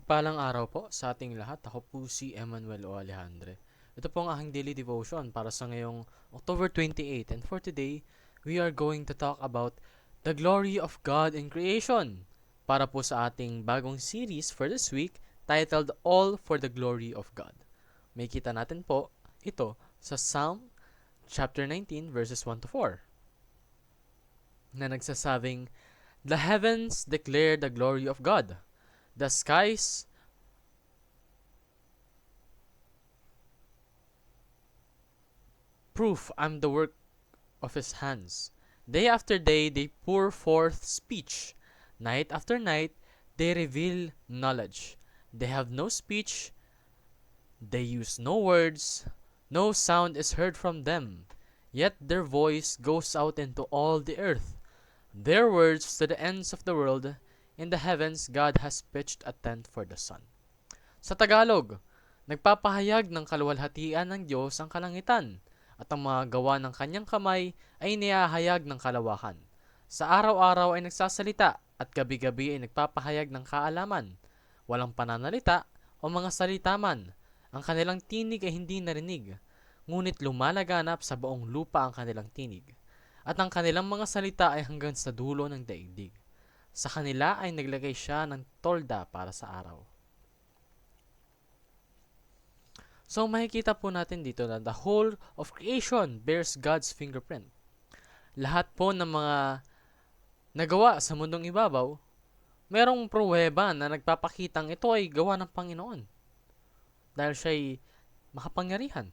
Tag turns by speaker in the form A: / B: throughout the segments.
A: Mapagpalang araw po sa ating lahat. Ako po si Emmanuel O. Alejandre. Ito po ang aking daily devotion para sa ngayong October 28. And for today, we are going to talk about the glory of God in creation. Para po sa ating bagong series for this week titled All for the Glory of God. May kita natin po ito sa Psalm chapter 19 verses 1 to 4 na nagsasabing, "The heavens declare the glory of God. The skies prove I'm the work of his hands. Day after day they pour forth speech. Night after night they reveal knowledge. They have no speech, they use no words, no sound is heard from them. Yet their voice goes out into all the earth. Their words to the ends of the world. In the heavens God has pitched a tent for the sun." Sa Tagalog, nagpapahayag ng kaluwalhatian ng Diyos ang kalangitan, at ang mga gawa ng kanyang kamay ay inihahayag ng kalawakan. Sa araw-araw ay nagsasalita, at gabi-gabi ay nagpapahayag ng kaalaman. Walang pananalita o mga salita man. Ang kanilang tinig ay hindi narinig, ngunit lumalaganap sa buong lupa ang kanilang tinig. At ang kanilang mga salita ay hanggang sa dulo ng daigdig. Sa kanila ay naglagay siya ng tolda para sa araw. So makikita po natin dito na the whole of creation bears God's fingerprint. Lahat po ng mga nagawa sa mundong ibabaw, merong pruweba na nagpapakitang ito ay gawa ng Panginoon. Dahil siya ay makapangyarihan.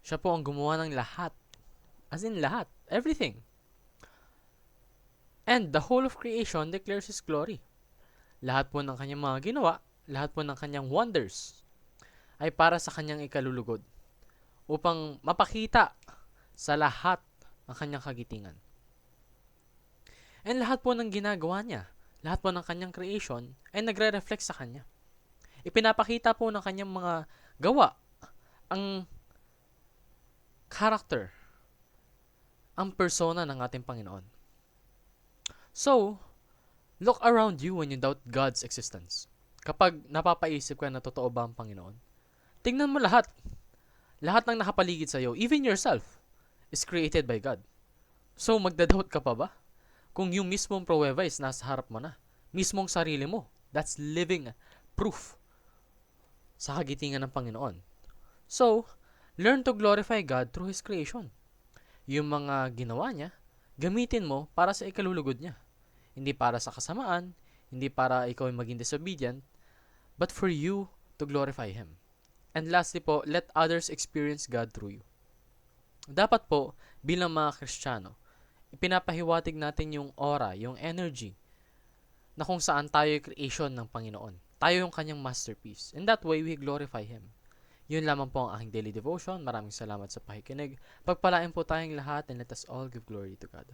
A: Siya po ang gumawa ng lahat. As in lahat. Everything. And the whole of creation declares His glory. Lahat po ng kanyang mga ginawa, lahat po ng kanyang wonders, ay para sa kanyang ikalulugod, upang mapakita sa lahat ang kanyang kagitingan. And lahat po ng ginagawa niya, lahat po ng kanyang creation, ay nagre-reflect sa kanya. Ipinapakita po ng kanyang mga gawa ang character, ang persona ng ating Panginoon. So, look around you when you doubt God's existence. Kapag napapaisip ka na totoo ba ang Panginoon, tingnan mo lahat. Lahat ng nakapaligid sa iyo, even yourself, is created by God. So, magdadoubt ka pa ba? Kung yung mismong pruweba is nasa harap mo na. Mismong sarili mo. That's living proof sa kagitingan ng Panginoon. So, learn to glorify God through His creation. Yung mga ginawa niya, gamitin mo para sa ikalulugod niya. Hindi para sa kasamaan, hindi para ikaw ay maging disobedient, but for you to glorify Him. And lastly po, let others experience God through you. Dapat po, bilang mga Kristiyano, ipinapahiwatig natin yung aura, yung energy, na kung saan tayo yung creation ng Panginoon. Tayo yung kanyang masterpiece. In that way, we glorify Him. Yun lamang po ang aking daily devotion. Maraming salamat sa pakikinig. Pagpalain po tayong lahat, and let us all give glory to God.